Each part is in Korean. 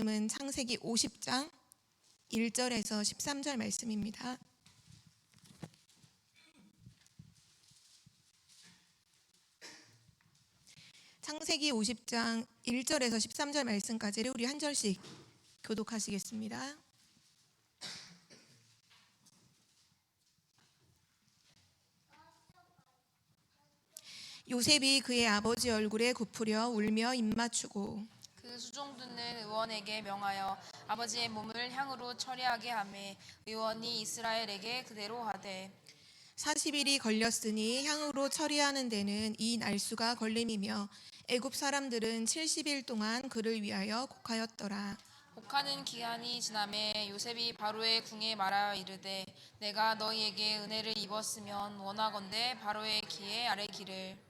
말씀은 창세기 50장 1절에서 13절 말씀입니다. 창세기 50장 1절에서 13절 말씀까지를 우리 한 절씩 교독하시겠습니다. 요셉이 그의 아버지 얼굴에 굽으려 울며 입맞추고 그 수종드는 의원에게 명하여 아버지의 몸을 향으로 처리하게 하매 의원이 이스라엘에게 그대로 하되 40일이 걸렸으니 향으로 처리하는 데는 이 날수가 걸림이며 애굽 사람들은 70일 동안 그를 위하여 곡하였더라. 곡하는 기한이 지나매 요셉이 바로의 궁에 말하여 이르되 내가 너희에게 은혜를 입었으면 원하건대 바로의 기에 아뢰기를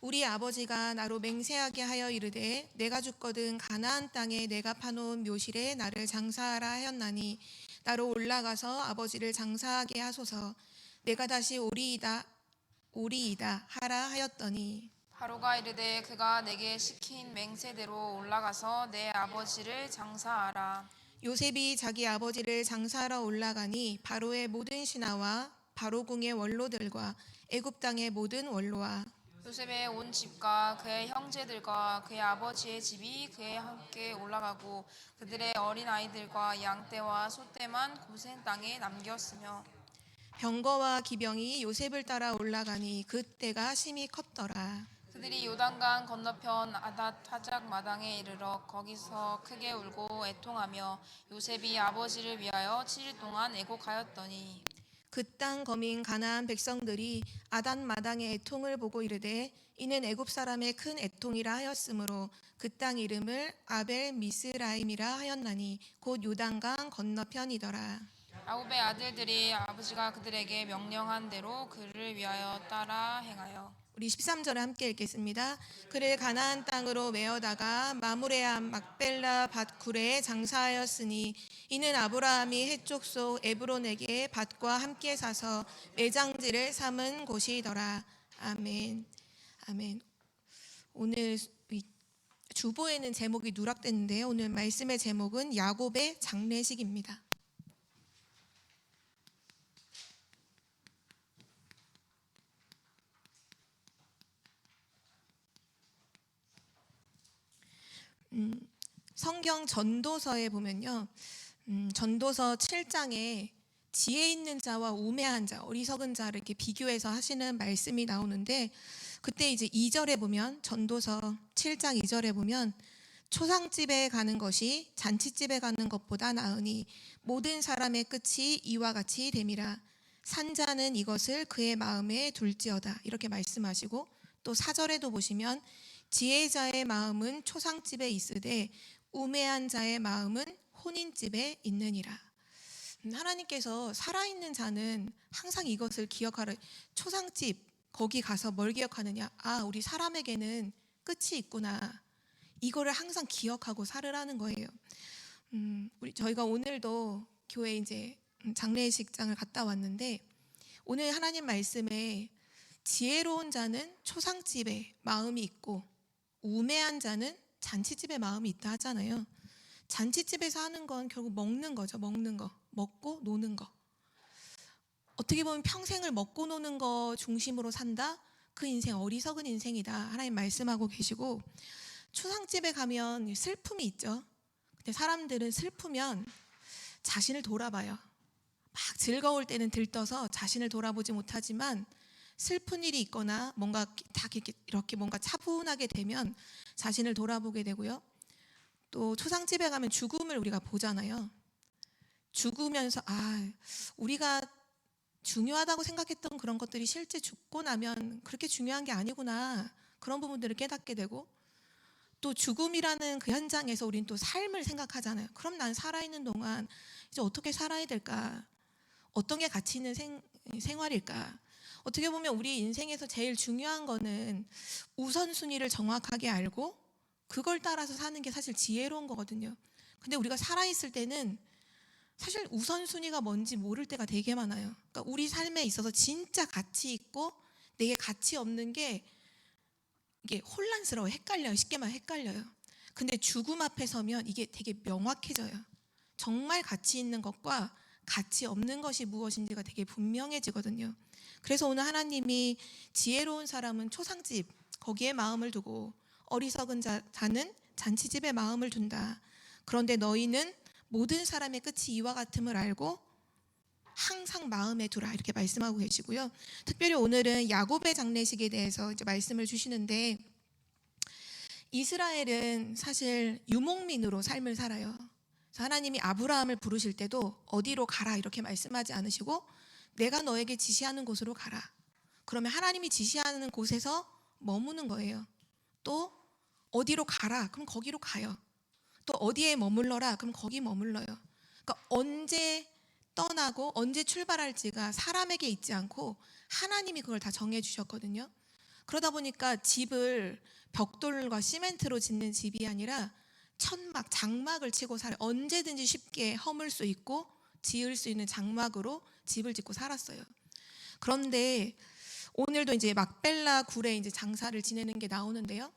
우리 아버지가 나로 맹세하게 하여 이르되 내가 죽거든 가나안 땅에 내가 파놓은 묘실에 나를 장사하라 하였나니 나로 올라가서 아버지를 장사하게 하소서. 내가 다시 오리이다 하라 하였더니 바로가 이르되 그가 내게 시킨 맹세대로 올라가서 내 아버지를 장사하라. 요셉이 자기 아버지를 장사하러 올라가니 바로의 모든 신하와 바로궁의 원로들과 애굽 땅의 모든 원로와 요셉의 온 집과 그의 형제들과 그의 아버지의 집이 그에 함께 올라가고 그들의 어린 아이들과 양떼와 소떼만 고센 땅에 남겼으며 병거와 기병이 요셉을 따라 올라가니 그때가 심히 컸더라. 그들이 요단강 건너편 아닷하작 마당에 이르러 거기서 크게 울고 애통하며 요셉이 아버지를 위하여 7일 동안 애곡하였더니 그 땅 거민 가나안 백성들이 아단 마당의 애통을 보고 이르되 이는 애굽 사람의 큰 애통이라 하였으므로 그 땅 이름을 아벨 미스라임이라 하였나니 곧 요단강 건너편이더라. 아홉의 아들들이 아버지가 그들에게 명령한 대로 그를 위하여 따라 행하여 우리 13절을 함께 읽겠습니다. 그를 가나안 땅으로 메어다가 마므레암 막벨라 밭굴에 장사하였으니 이는 아브라함이 해쪽 속 에브론에게 밭과 함께 사서 매장지를 삼은 곳이더라. 아멘. 아멘. 오늘 주보에는 제목이 누락됐는데요. 오늘 말씀의 제목은 야곱의 장례식입니다. 성경 전도서에 보면요, 전도서 7장에 지혜 있는 자와 우매한 자, 어리석은 자를 이렇게 비교해서 하시는 말씀이 나오는데, 그때 이제 2절에 보면, 전도서 7장 2절에 보면 초상집에 가는 것이 잔치집에 가는 것보다 나으니 모든 사람의 끝이 이와 같이 됨이라. 산자는 이것을 그의 마음에 둘지어다, 이렇게 말씀하시고, 또 4절에도 보시면 지혜자의 마음은 초상집에 있으되 우매한 자의 마음은 혼인집에 있느니라. 하나님께서 살아있는 자는 항상 이것을 기억하라. 초상집 거기 가서 뭘 기억하느냐? 아, 우리 사람에게는 끝이 있구나. 이거를 항상 기억하고 살으라는 거예요. 저희가 오늘도 교회 이제 장례식장을 갔다 왔는데 오늘 하나님 말씀에 지혜로운 자는 초상집에 마음이 있고 우매한 자는 잔치집에 마음이 있다 하잖아요. 잔치집에서 하는 건 결국 먹는 거죠. 먹는 거. 먹고 노는 거. 어떻게 보면 평생을 먹고 노는 거 중심으로 산다? 그 인생 어리석은 인생이다. 하나님 말씀하고 계시고, 초상집에 가면 슬픔이 있죠. 근데 사람들은 슬프면 자신을 돌아봐요. 막 즐거울 때는 들떠서 자신을 돌아보지 못하지만 슬픈 일이 있거나 뭔가 다 이렇게 뭔가 차분하게 되면 자신을 돌아보게 되고요. 또 초상집에 가면 죽음을 우리가 보잖아요. 죽으면서 우리가 중요하다고 생각했던 그런 것들이 실제 죽고 나면 그렇게 중요한 게 아니구나. 그런 부분들을 깨닫게 되고, 또 죽음이라는 그 현장에서 우린 또 삶을 생각하잖아요. 그럼 난 살아있는 동안 이제 어떻게 살아야 될까? 어떤 게 가치 있는 생활일까? 어떻게 보면 우리 인생에서 제일 중요한 거는 우선순위를 정확하게 알고 그걸 따라서 사는 게 사실 지혜로운 거거든요. 근데 우리가 살아있을 때는 사실 우선순위가 뭔지 모를 때가 되게 많아요. 그러니까 우리 삶에 있어서 진짜 가치 있고 내게 가치 없는 게 이게 혼란스러워요. 헷갈려요. 쉽게 말해 헷갈려요. 근데 죽음 앞에 서면 이게 되게 명확해져요. 정말 가치 있는 것과 가치 없는 것이 무엇인지가 되게 분명해지거든요. 그래서 오늘 하나님이 지혜로운 사람은 초상집 거기에 마음을 두고 어리석은 자는 잔치집에 마음을 둔다. 그런데 너희는 모든 사람의 끝이 이와 같음을 알고 항상 마음에 두라, 이렇게 말씀하고 계시고요. 특별히 오늘은 야곱의 장례식에 대해서 이제 말씀을 주시는데, 이스라엘은 사실 유목민으로 삶을 살아요. 그래서 하나님이 아브라함을 부르실 때도 어디로 가라 이렇게 말씀하지 않으시고 내가 너에게 지시하는 곳으로 가라. 그러면 하나님이 지시하는 곳에서 머무는 거예요. 또 어디로 가라, 그럼 거기로 가요. 또 어디에 머물러라, 그럼 거기 머물러요. 그러니까 언제 떠나고 언제 출발할지가 사람에게 있지 않고 하나님이 그걸 다 정해 주셨거든요. 그러다 보니까 집을 벽돌과 시멘트로 짓는 집이 아니라 천막, 장막을 치고 살아요. 언제든지 쉽게 허물 수 있고 지을 수 있는 장막으로 집을 짓고 살았어요. 그런데 오늘도 이제 막벨라 굴에 이제 장사를 지내는 게 나오는데요.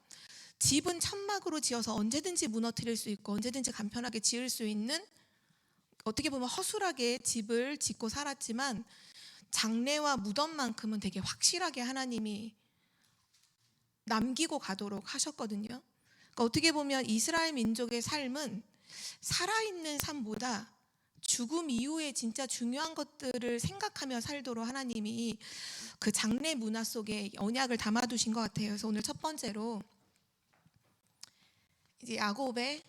집은 천막으로 지어서 언제든지 무너뜨릴 수 있고 언제든지 간편하게 지을 수 있는, 어떻게 보면 허술하게 집을 짓고 살았지만 장례와 무덤만큼은 되게 확실하게 하나님이 남기고 가도록 하셨거든요. 그러니까 어떻게 보면 이스라엘 민족의 삶은 살아있는 삶보다 죽음 이후에 진짜 중요한 것들을 생각하며 살도록 하나님이 그 장례 문화 속에 언약을 담아두신 것 같아요. 그래서 오늘 첫 번째로 이제 야곱의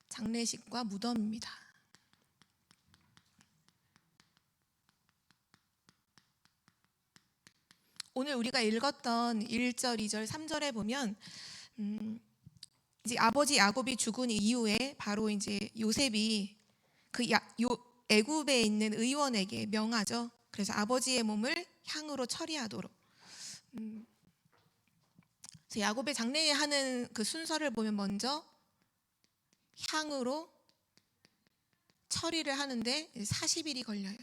장례식과 무덤입니다. 오늘 우리가 읽었던 1절, 2절, 3절에 보면 이제 아버지 야곱이 죽은 이후에 바로 이제 요셉이 그 애굽에 있는 의원에게 명하죠. 그래서 아버지의 몸을 향으로 처리하도록. 그래서 야곱의 장례하는 그 순서를 보면 먼저 향으로 처리를 하는데 40일이 걸려요.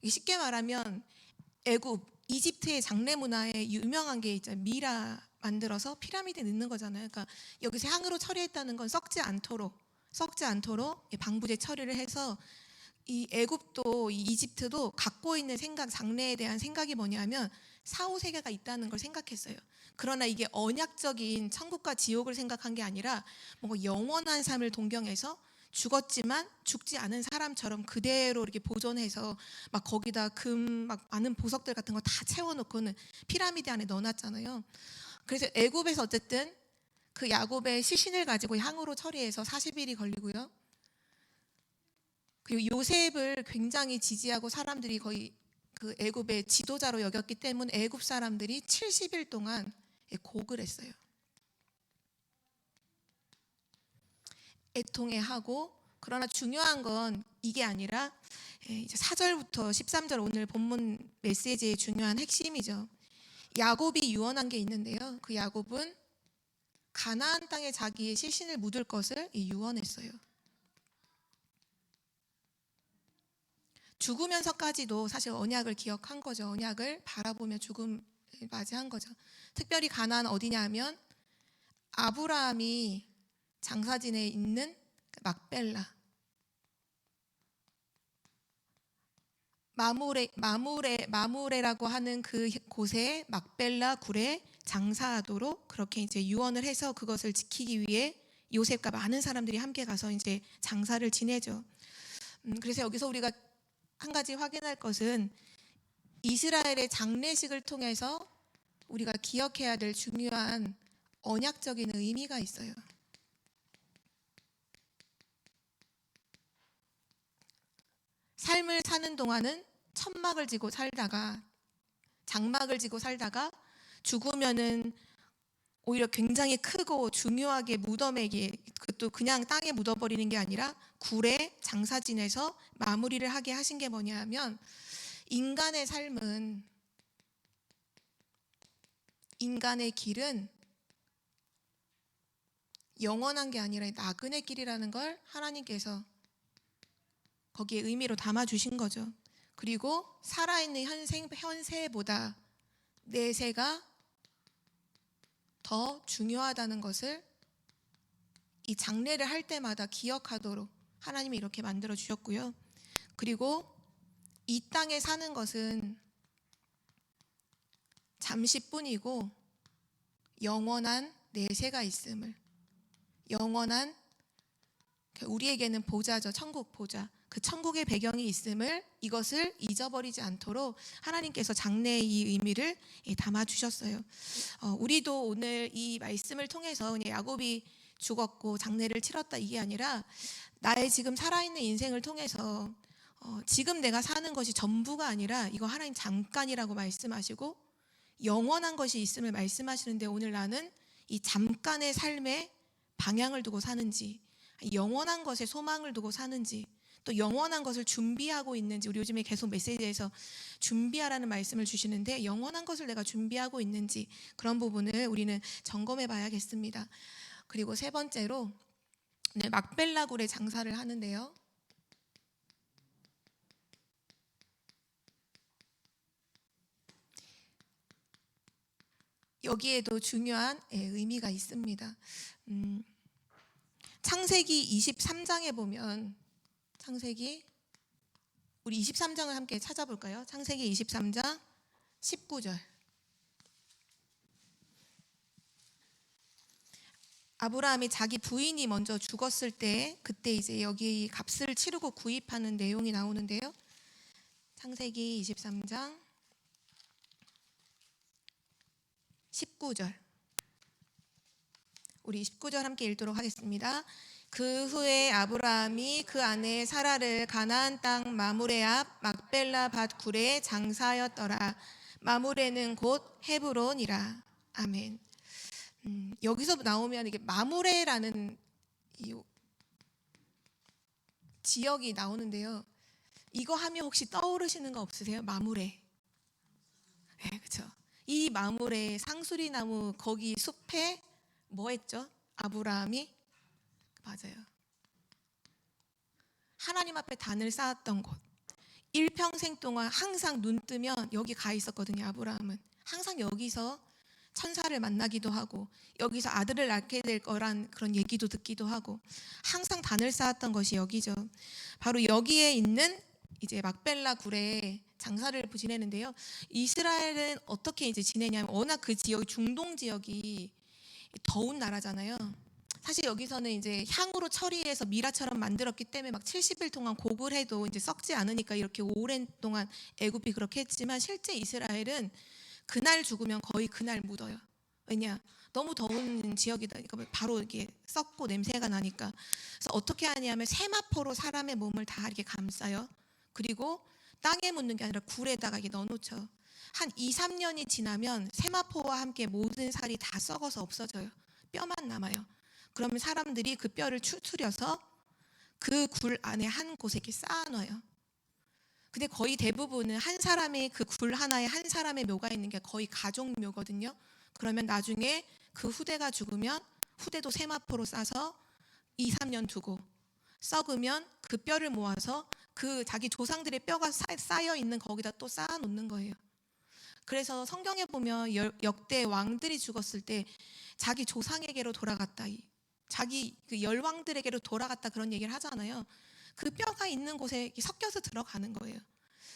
쉽게 말하면 애굽, 이집트의 장례 문화에 유명한 게 있잖아요. 미라 만들어서 피라미드 넣는 거잖아요. 그러니까 여기서 향으로 처리했다는 건 썩지 않도록 방부제 처리를 해서, 이 애굽도 이 이집트도 갖고 있는 생각, 장래에 대한 생각이 뭐냐면 사후세계가 있다는 걸 생각했어요. 그러나 이게 언약적인 천국과 지옥을 생각한 게 아니라 뭔가 영원한 삶을 동경해서 죽었지만 죽지 않은 사람처럼 그대로 이렇게 보존해서 막 거기다 금, 막 많은 보석들 같은 거 다 채워놓고는 피라미드 안에 넣어놨잖아요. 그래서 애굽에서 어쨌든 그 야곱의 시신을 가지고 향으로 처리해서 40일이 걸리고요. 그리고 요셉을 굉장히 지지하고 사람들이 거의 그 애굽의 지도자로 여겼기 때문에 애굽 사람들이 70일 동안 곡을 했어요. 애통해하고. 그러나 중요한 건 이게 아니라 이제 4절부터 13절 오늘 본문 메시지의 중요한 핵심이죠. 야곱이 유언한 게 있는데요. 그 야곱은 가나안 땅에 자기의 시신을 묻을 것을 유언했어요. 죽으면서까지도 사실 언약을 기억한 거죠. 언약을 바라보며 죽음을 맞이한 거죠. 특별히 가나안 어디냐 하면 아브라함이 장사진에 있는 막벨라, 마무레라고 하는 그 곳에 막벨라 굴에 장사하도록 그렇게 이제 유언을 해서 그것을 지키기 위해 요셉과 많은 사람들이 함께 가서 이제 장사를 지내죠. 그래서 여기서 우리가 한 가지 확인할 것은 이스라엘의 장례식을 통해서 우리가 기억해야 될 중요한 언약적인 의미가 있어요. 삶을 사는 동안은 천막을 지고 살다가, 장막을 지고 살다가 죽으면은 오히려 굉장히 크고 중요하게 무덤에게, 그것도 그냥 땅에 묻어버리는 게 아니라 굴에 장사 지내서 마무리를 하게 하신 게 뭐냐 하면, 인간의 삶은, 인간의 길은 영원한 게 아니라 나그네 길이라는 걸 하나님께서 거기에 의미로 담아주신 거죠. 그리고 살아있는 현세보다 내세가 더 중요하다는 것을 이 장례를 할 때마다 기억하도록 하나님이 이렇게 만들어 주셨고요. 그리고 이 땅에 사는 것은 잠시뿐이고 영원한 내세가 있음을, 영원한 우리에게는 보좌죠. 천국 보좌. 그 천국의 배경이 있음을, 이것을 잊어버리지 않도록 하나님께서 장래의 이 의미를 담아 주셨어요. 우리도 오늘 이 말씀을 통해서 그냥 야곱이 죽었고 장례를 치렀다 이게 아니라 나의 지금 살아있는 인생을 통해서 지금 내가 사는 것이 전부가 아니라 이거 하나님 잠깐이라고 말씀하시고 영원한 것이 있음을 말씀하시는데, 오늘 나는 이 잠깐의 삶에 방향을 두고 사는지, 영원한 것에 소망을 두고 사는지, 또 영원한 것을 준비하고 있는지. 우리 요즘에 계속 메시지에서 준비하라는 말씀을 주시는데 영원한 것을 내가 준비하고 있는지, 그런 부분을 우리는 점검해 봐야겠습니다. 그리고 세 번째로 막벨라 굴에 장사를 하는데요. 여기에도 중요한 의미가 있습니다. 창세기 23장에 보면, 창세기 우리 23장을 함께 찾아볼까요? 창세기 23장 19절. 아브라함이 자기 부인이 먼저 죽었을 때, 그때 이제 여기 값을 치르고 구입하는 내용이 나오는데요. 창세기 23장 19절. 우리 19절 함께 읽도록 하겠습니다. 그 후에 아브라함이 그 아내 사라를 가나안 땅 마므레 앞 막벨라 밭 굴에 장사하였더라. 마므레는 곧 헤브론이라. 아멘. 여기서 나오면 이게 마므레라는 이 지역이 나오는데요. 이거 하면 혹시 떠오르시는 거 없으세요? 마므레. 네, 그렇죠. 이 마므레 상수리 나무 거기 숲에 뭐 했죠? 아브라함이, 맞아요, 하나님 앞에 단을 쌓았던 곳. 일평생 동안 항상 눈 뜨면 여기 가 있었거든요. 아브라함은 항상 여기서 천사를 만나기도 하고 여기서 아들을 낳게 될 거란 그런 얘기도 듣기도 하고 항상 단을 쌓았던 것이 여기죠. 바로 여기에 있는 이제 막벨라 굴에 장사를 지내는데요. 이스라엘은 어떻게 이제 지내냐면, 워낙 그 지역이 중동 지역이 더운 나라잖아요. 사실 여기서는 이제 향으로 처리해서 미라처럼 만들었기 때문에 막 70일 동안 곡을 해도 이제 썩지 않으니까 이렇게 오랜 동안 애굽이 그렇게 했지만, 실제 이스라엘은 그날 죽으면 거의 그날 묻어요. 왜냐? 너무 더운 지역이다. 그러니까 바로 이게 썩고 냄새가 나니까. 그래서 어떻게 하냐면 세마포로 사람의 몸을 다 이렇게 감싸요. 그리고 땅에 묻는 게 아니라 굴에다가 이렇게 넣어놓죠. 한 2, 3년이 지나면 세마포와 함께 모든 살이 다 썩어서 없어져요. 뼈만 남아요. 그러면 사람들이 그 뼈를 추스려서 그 굴 안에 한 곳에 이렇게 쌓아놔요. 근데 거의 대부분은 한 사람의 그 굴 하나에 한 사람의 묘가 있는 게 거의 가족묘거든요. 그러면 나중에 그 후대가 죽으면 후대도 세마포로 싸서 2, 3년 두고 썩으면 그 뼈를 모아서 그 자기 조상들의 뼈가 쌓여 있는 거기다 또 쌓아 놓는 거예요. 그래서 성경에 보면 역대 왕들이 죽었을 때 자기 조상에게로 돌아갔다, 자기 그 열왕들에게로 돌아갔다, 그런 얘기를 하잖아요. 그 뼈가 있는 곳에 섞여서 들어가는 거예요.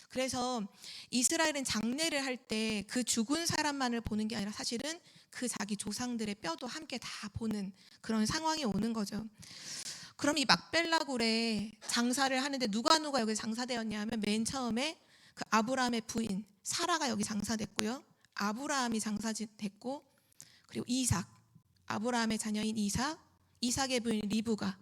그래서 이스라엘은 장례를 할 때 그 죽은 사람만을 보는 게 아니라 사실은 그 자기 조상들의 뼈도 함께 다 보는 그런 상황이 오는 거죠. 그럼 이 막벨라 굴에 장사를 하는데 누가 여기 장사되었냐 하면, 맨 처음에 그 아브라함의 부인 사라가 여기 장사됐고요. 아브라함이 장사됐고, 그리고 이삭, 아브라함의 자녀인 이삭의 부인 리브가,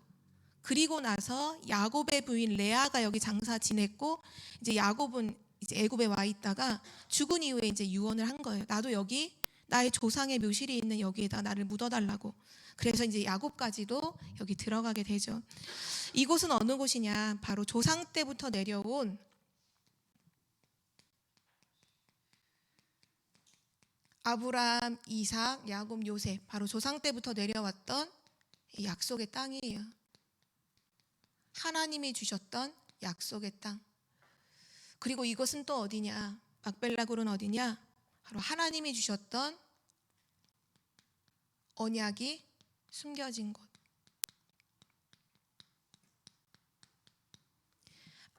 그리고 나서 야곱의 부인 레아가 여기 장사 지냈고, 이제 야곱은 이제 애굽에 와 있다가 죽은 이후에 이제 유언을 한 거예요. 나도 여기 나의 조상의 묘실이 있는 여기에다 나를 묻어달라고. 그래서 이제 야곱까지도 여기 들어가게 되죠. 이곳은 어느 곳이냐? 바로 조상 때부터 내려온 아브라함, 이삭, 야곱, 요셉, 바로 조상 때부터 내려왔던 약속의 땅이에요. 하나님이 주셨던 약속의 땅. 그리고 이것은 또 어디냐? 막벨라 굴은 어디냐? 바로 하나님이 주셨던 언약이 숨겨진 곳.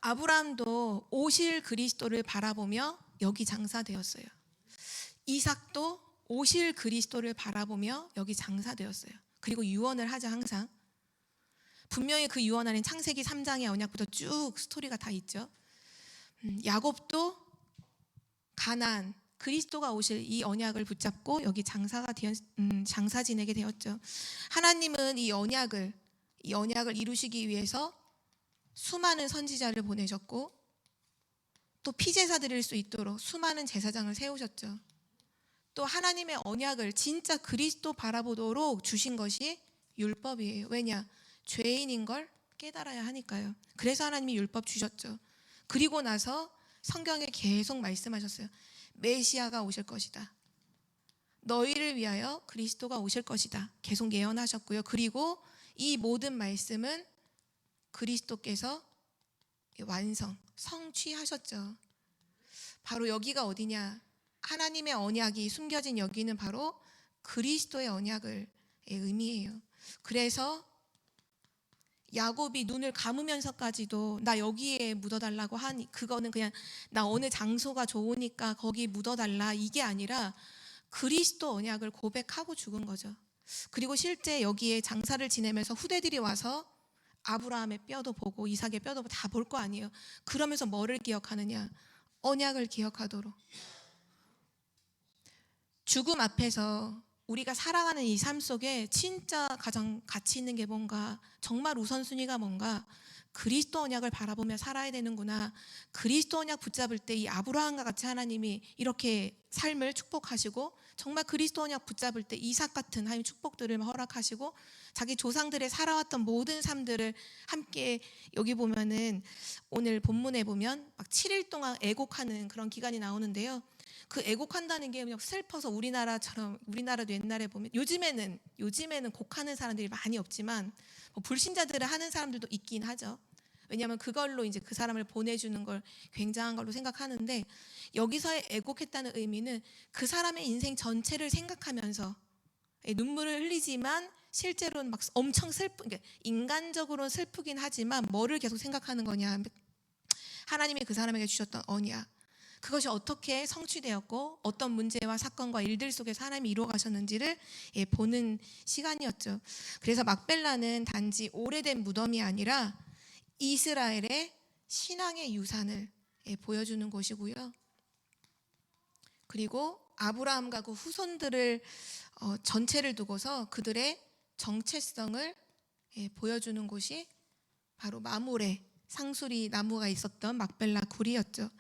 아브라함도 오실 그리스도를 바라보며 여기 장사되었어요. 이삭도 오실 그리스도를 바라보며 여기 장사되었어요. 그리고 유언을 하자 항상. 분명히 그 유언 안에 창세기 3장의 언약부터 쭉 스토리가 다 있죠. 야곱도 가나안 그리스도가 오실 이 언약을 붙잡고 여기 장사 지내게 되었죠. 하나님은 이 언약을 이루시기 위해서 수많은 선지자를 보내셨고 또 피제사 드릴 수 있도록 수많은 제사장을 세우셨죠. 또 하나님의 언약을 진짜 그리스도 바라보도록 주신 것이 율법이에요. 왜냐? 죄인인 걸 깨달아야 하니까요. 그래서 하나님이 율법 주셨죠. 그리고 나서 성경에 계속 말씀하셨어요. 메시아가 오실 것이다. 너희를 위하여 그리스도가 오실 것이다. 계속 예언하셨고요. 그리고 이 모든 말씀은 그리스도께서 성취하셨죠. 바로 여기가 어디냐? 하나님의 언약이 숨겨진 여기는 바로 그리스도의 언약을 의미해요. 그래서 야곱이 눈을 감으면서까지도 나 여기에 묻어달라고 하니 그거는 그냥 나 어느 장소가 좋으니까 거기 묻어달라 이게 아니라 그리스도 언약을 고백하고 죽은 거죠. 그리고 실제 여기에 장사를 지내면서 후대들이 와서 아브라함의 뼈도 보고 이삭의 뼈도 다 볼 거 아니에요. 그러면서 뭐를 기억하느냐? 언약을 기억하도록. 죽음 앞에서 우리가 살아가는 이 삶 속에 진짜 가장 가치 있는 게 뭔가, 정말 우선순위가 뭔가, 그리스도 언약을 바라보며 살아야 되는구나. 그리스도 언약 붙잡을 때 이 아브라함과 같이 하나님이 이렇게 삶을 축복하시고, 정말 그리스도 언약 붙잡을 때 이삭 같은 하나님 축복들을 허락하시고, 자기 조상들의 살아왔던 모든 삶들을 함께, 여기 보면은 오늘 본문에 보면 막 7일 동안 애곡하는 그런 기간이 나오는데요. 그 애곡한다는 게 그냥 슬퍼서 우리나라도 옛날에 보면 요즘에는 곡하는 사람들이 많이 없지만 뭐 불신자들을 하는 사람들도 있긴 하죠. 왜냐하면 그걸로 이제 그 사람을 보내주는 걸 굉장한 걸로 생각하는데, 여기서의 애곡했다는 의미는 그 사람의 인생 전체를 생각하면서 눈물을 흘리지만 실제로는 막 엄청 그러니까 인간적으로는 슬프긴 하지만 뭐를 계속 생각하는 거냐? 하나님이 그 사람에게 주셨던 언약, 그것이 어떻게 성취되었고 어떤 문제와 사건과 일들 속에서 하나님이 이루어 가셨는지를 보는 시간이었죠. 그래서 막벨라는 단지 오래된 무덤이 아니라 이스라엘의 신앙의 유산을 보여주는 곳이고요. 그리고 아브라함과 그 후손들을 전체를 두고서 그들의 정체성을 보여주는 곳이 바로 마므레 상수리 나무가 있었던 막벨라 굴이었죠.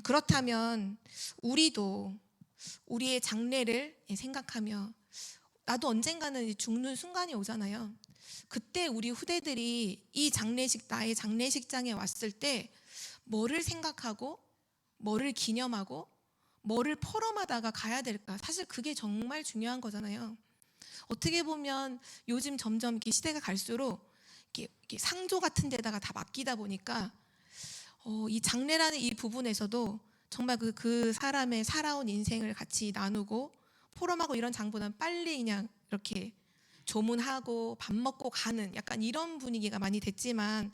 그렇다면 우리도 우리의 장래를 생각하며, 나도 언젠가는 죽는 순간이 오잖아요. 그때 우리 후대들이 나의 장례식장에 왔을 때 뭐를 생각하고 뭐를 기념하고 뭐를 포럼하다가 가야 될까? 사실 그게 정말 중요한 거잖아요. 어떻게 보면 요즘 점점 이렇게 시대가 갈수록 이렇게 상조 같은 데다가 다 맡기다 보니까 이 장례라는 이 부분에서도 정말 그 사람의 살아온 인생을 같이 나누고 포럼하고 이런 장보다는 빨리 그냥 이렇게 조문하고 밥 먹고 가는 약간 이런 분위기가 많이 됐지만,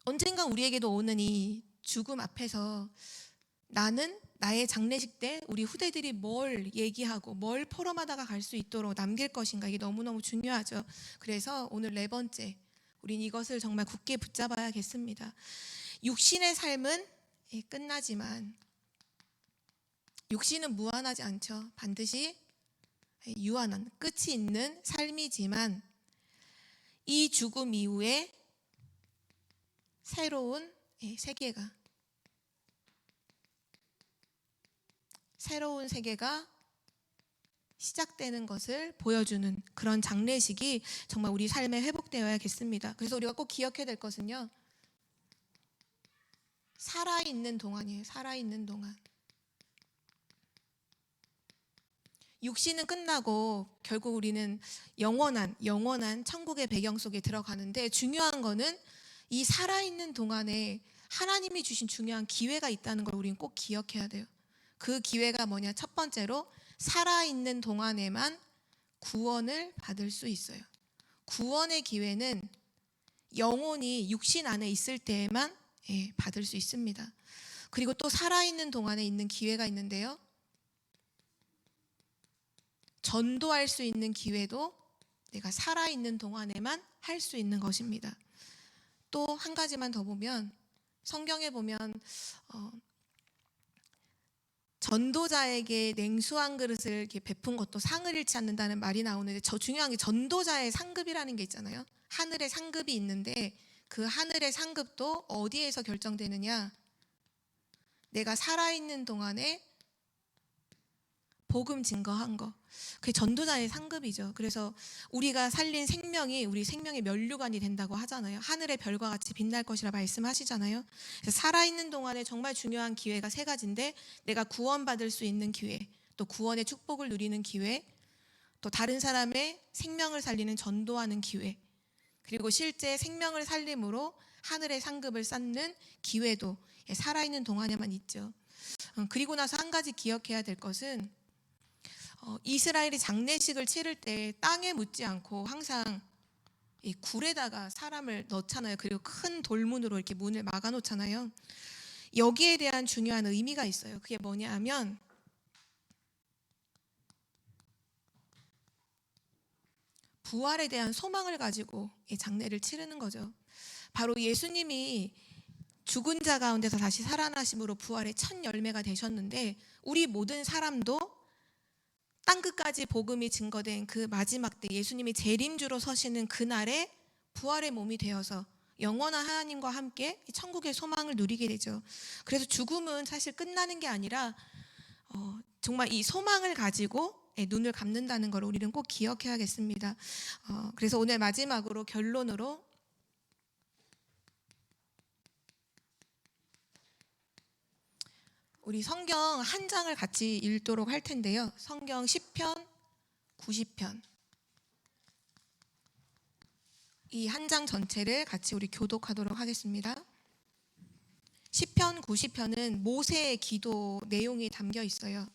언젠가 우리에게도 오는 이 죽음 앞에서 나는 나의 장례식 때 우리 후대들이 뭘 얘기하고 뭘 포럼하다가 갈 수 있도록 남길 것인가, 이게 너무너무 중요하죠. 그래서 오늘 4번째, 우린 이것을 정말 굳게 붙잡아야겠습니다. 육신의 삶은 끝나지만 육신은 무한하지 않죠. 반드시 유한한 끝이 있는 삶이지만 이 죽음 이후에 새로운 세계가 시작되는 것을 보여주는 그런 장례식이 정말 우리 삶에 회복되어야겠습니다. 그래서 우리가 꼭 기억해야 될 것은요, 살아있는 동안이에요. 살아있는 동안. 육신은 끝나고 결국 우리는 영원한 천국의 배경 속에 들어가는데, 중요한 거는 이 살아있는 동안에 하나님이 주신 중요한 기회가 있다는 걸 우리는 꼭 기억해야 돼요. 그 기회가 뭐냐? 첫 번째로 살아있는 동안에만 구원을 받을 수 있어요. 구원의 기회는 영혼이 육신 안에 있을 때에만 받을 수 있습니다. 그리고 또 살아있는 동안에 있는 기회가 있는데요. 전도할 수 있는 기회도 내가 살아있는 동안에만 할 수 있는 것입니다. 또 한 가지만 더 보면 성경에 보면 전도자에게 냉수 한 그릇을 이렇게 베푼 것도 상을 잃지 않는다는 말이 나오는데, 저 중요한 게 전도자의 상급이라는 게 있잖아요. 하늘의 상급이 있는데 그 하늘의 상급도 어디에서 결정되느냐? 내가 살아있는 동안에 복음 증거한 거, 그게 전도자의 상급이죠. 그래서 우리가 살린 생명이 우리 생명의 면류관이 된다고 하잖아요. 하늘의 별과 같이 빛날 것이라 말씀하시잖아요. 그래서 살아있는 동안에 정말 중요한 기회가 세 가지인데, 내가 구원받을 수 있는 기회, 또 구원의 축복을 누리는 기회, 또 다른 사람의 생명을 살리는 전도하는 기회, 그리고 실제 생명을 살림으로 하늘의 상급을 쌓는 기회도 살아있는 동안에만 있죠. 그리고 나서 한 가지 기억해야 될 것은, 이스라엘이 장례식을 치를 때 땅에 묻지 않고 항상 이 굴에다가 사람을 넣잖아요. 그리고 큰 돌문으로 이렇게 문을 막아 놓잖아요. 여기에 대한 중요한 의미가 있어요. 그게 뭐냐 하면, 부활에 대한 소망을 가지고 이 장례를 치르는 거죠. 바로 예수님이 죽은 자 가운데서 다시 살아나심으로 부활의 첫 열매가 되셨는데, 우리 모든 사람도 땅끝까지 복음이 증거된 그 마지막 때 예수님이 재림주로 서시는 그날에 부활의 몸이 되어서 영원한 하나님과 함께 천국의 소망을 누리게 되죠. 그래서 죽음은 사실 끝나는 게 아니라 정말 이 소망을 가지고 눈을 감는다는 걸 우리는 꼭 기억해야겠습니다. 그래서 오늘 마지막으로 결론으로 우리 성경 한 장을 같이 읽도록 할 텐데요. 성경 10편, 90편, 이 한 장 전체를 같이 우리 교독하도록 하겠습니다. 10편, 90편은 모세의 기도 내용이 담겨 있어요.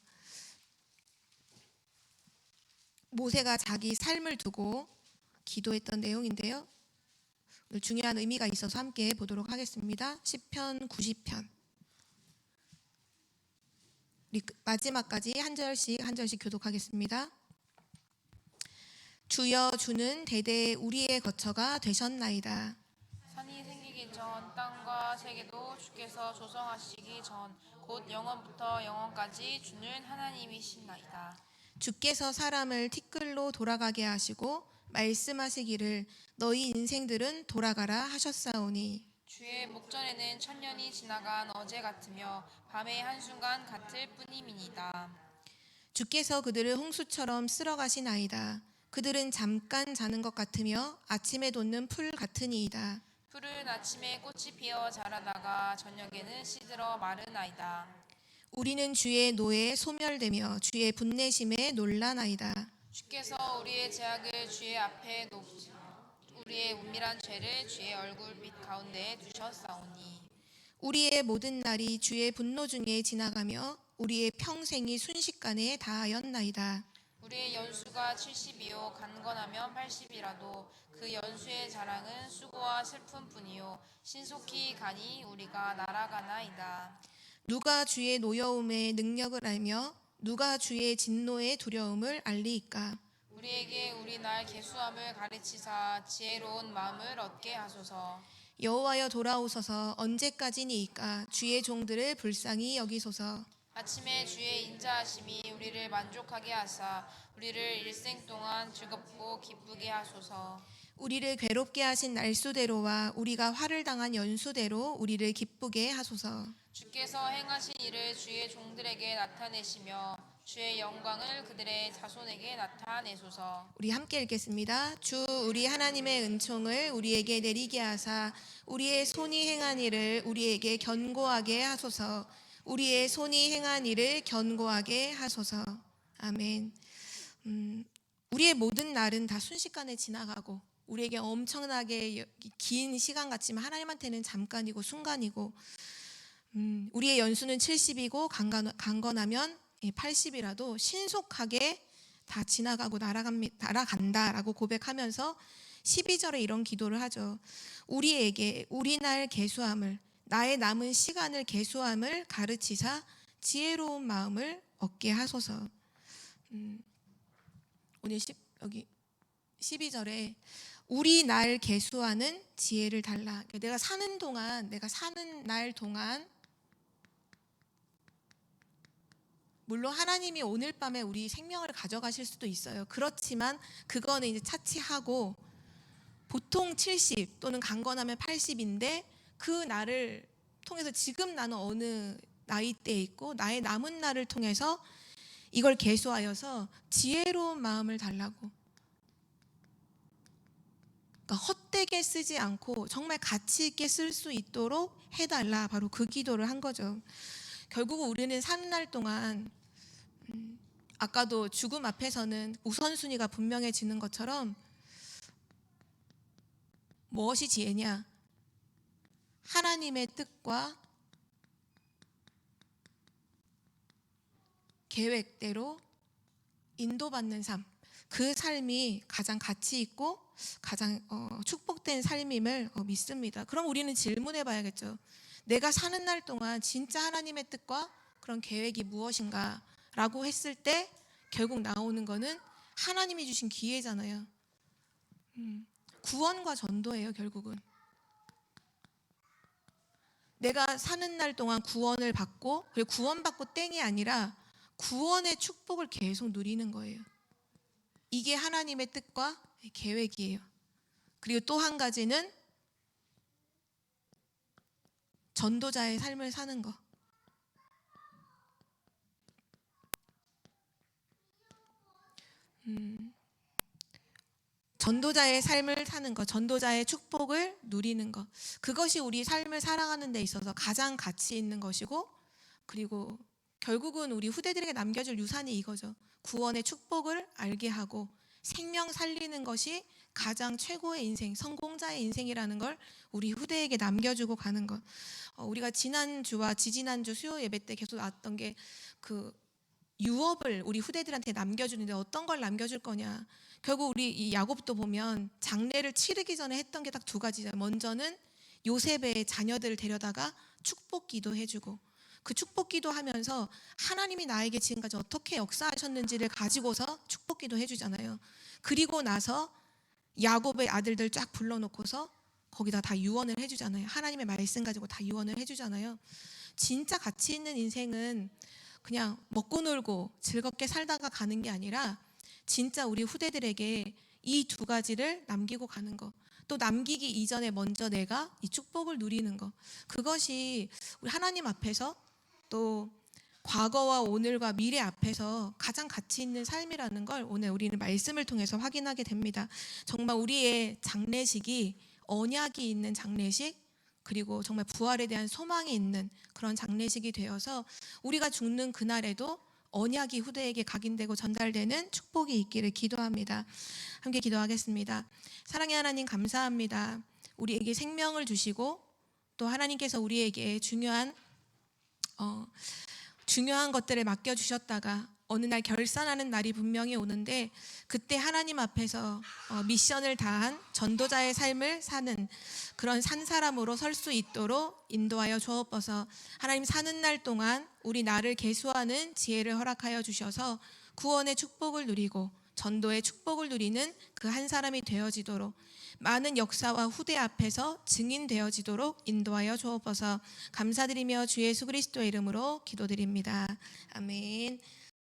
모세가 자기 삶을 두고 기도했던 내용인데요. 오늘 중요한 의미가 있어서 함께 보도록 하겠습니다. 10편, 90편. 우리 마지막까지 한 절씩 교독하겠습니다. 주여, 주는 대대 우리의 거처가 되셨나이다. 산이 생기기 전 땅과 세계도 주께서 조성하시기 전 곧 영원부터 영원까지 주는 하나님이시나이다. 주께서 사람을 티끌로 돌아가게 하시고 말씀하시기를 너희 인생들은 돌아가라 하셨사오니, 주의 목전에는 천년이 지나간 어제 같으며 밤의 한순간 같을 뿐임이니이다. 주께서 그들을 홍수처럼 쓸어가시나이다. 그들은 잠깐 자는 것 같으며 아침에 돋는 풀 같으니이다. 풀은 아침에 꽃이 피어 자라다가 저녁에는 시들어 마르나이다. 우리는 주의 노에 소멸되며 주의 분내심에 놀라나이다. 주께서 우리의 죄악을 주의 앞에 놓고 우리의 은밀한 죄를 주의 얼굴빛 가운데 두셨사오니, 우리의 모든 날이 주의 분노 중에 지나가며 우리의 평생이 순식간에 다하였나이다. 우리의 연수가 70이요 간건하면 80이라도 그 연수의 자랑은 수고와 슬픔뿐이요 신속히 가니 우리가 날아가나이다. 누가 주의 노여움의 능력을 알며 누가 주의 진노의 두려움을 알리이까. 우리에게 우리 날 계수함을 가르치사 지혜로운 마음을 얻게 하소서. 여호와여 돌아오소서. 언제까지니이까. 주의 종들을 불쌍히 여기소서. 아침에 주의 인자하심이 우리를 만족하게 하사 우리를 일생 동안 즐겁고 기쁘게 하소서. 우리를 괴롭게 하신 날수대로와 우리가 화를 당한 연수대로 우리를 기쁘게 하소서. 주께서 행하신 일을 주의 종들에게 나타내시며 주의 영광을 그들의 자손에게 나타내소서. 우리 함께 읽겠습니다. 주 우리 하나님의 은총을 우리에게 내리게 하사 우리의 손이 행한 일을 우리에게 견고하게 하소서. 우리의 손이 행한 일을 견고하게 하소서. 아멘. 우리의 모든 날은 다 순식간에 지나가고 우리에게 엄청나게 긴 시간 같지만 하나님한테는 잠깐이고 순간이고, 우리의 연수는 70이고 강건하면 80이라도 신속하게 다 지나가고 날아간다라고 고백하면서 12절에 이런 기도를 하죠. 우리에게 우리 날 계수함을, 나의 남은 시간을 계수함을 가르치사 지혜로운 마음을 얻게 하소서. 오늘 여기 12절에 우리 날 계수하는 지혜를 달라. 내가 사는 날 동안, 물론 하나님이 오늘 밤에 우리 생명을 가져가실 수도 있어요. 그렇지만 그거는 이제 차치하고 보통 70 또는 강건하면 80인데 그 날을 통해서 지금 나는 어느 나이대에 있고 나의 남은 날을 통해서 이걸 계수하여서 지혜로운 마음을 달라고. 그러니까 헛되게 쓰지 않고 정말 가치 있게 쓸 수 있도록 해달라. 바로 그 기도를 한 거죠. 결국 우리는 사는 날 동안 아까도 죽음 앞에서는 우선순위가 분명해지는 것처럼 무엇이 지혜냐? 하나님의 뜻과 계획대로 인도받는 삶, 그 삶이 가장 가치 있고 가장 축복된 삶임을 믿습니다. 그럼 우리는 질문해 봐야겠죠. 내가 사는 날 동안 진짜 하나님의 뜻과 그런 계획이 무엇인가 라고 했을 때 결국 나오는 거는 하나님이 주신 기회잖아요. 구원과 전도예요. 결국은 내가 사는 날 동안 구원을 받고, 그리고 구원받고 땡이 아니라 구원의 축복을 계속 누리는 거예요. 이게 하나님의 뜻과 계획이에요. 그리고 또 한 가지는 전도자의 삶을 사는 거. 전도자의 삶을 사는 것, 전도자의 축복을 누리는 것, 그것이 우리 삶을 살아가는 데 있어서 가장 가치 있는 것이고, 그리고 결국은 우리 후대들에게 남겨줄 유산이 이거죠. 구원의 축복을 알게 하고 생명 살리는 것이 가장 최고의 인생, 성공자의 인생이라는 걸 우리 후대에게 남겨주고 가는 것. 우리가 지난주와 지지난주 수요 예배 때 계속 나왔던 게 그 유업을 우리 후대들한테 남겨주는데 어떤 걸 남겨줄 거냐. 결국 우리 이 야곱도 보면 장례를 치르기 전에 했던 게 딱 두 가지죠. 먼저는 요셉의 자녀들을 데려다가 축복 기도해주고, 그 축복 기도하면서 하나님이 나에게 지금까지 어떻게 역사하셨는지를 가지고서 축복 기도해주잖아요. 그리고 나서 야곱의 아들들 쫙 불러놓고서 거기다 다 유언을 해주잖아요. 하나님의 말씀 가지고 다 유언을 해주잖아요. 진짜 가치 있는 인생은 그냥 먹고 놀고 즐겁게 살다가 가는 게 아니라 진짜 우리 후대들에게 이 두 가지를 남기고 가는 거. 또 남기기 이전에 먼저 내가 이 축복을 누리는 거. 그것이 우리 하나님 앞에서 또 과거와 오늘과 미래 앞에서 가장 가치 있는 삶이라는 걸 오늘 우리는 말씀을 통해서 확인하게 됩니다. 정말 우리의 장례식이 언약이 있는 장례식, 그리고 정말 부활에 대한 소망이 있는 그런 장례식이 되어서 우리가 죽는 그날에도 언약이 후대에게 각인되고 전달되는 축복이 있기를 기도합니다. 함께 기도하겠습니다. 사랑의 하나님, 감사합니다. 우리에게 생명을 주시고 또 하나님께서 우리에게 중요한 것들을 맡겨주셨다가 어느 날 결산하는 날이 분명히 오는데, 그때 하나님 앞에서 미션을 다한 전도자의 삶을 사는 그런 산 사람으로 설 수 있도록 인도하여 주옵소서. 하나님, 사는 날 동안 우리 나를 계수하는 지혜를 허락하여 주셔서 구원의 축복을 누리고 전도의 축복을 누리는 그 한 사람이 되어지도록, 많은 역사와 후대 앞에서 증인되어지도록 인도하여 주옵소서. 감사드리며 주 예수 그리스도의 이름으로 기도드립니다. 아멘.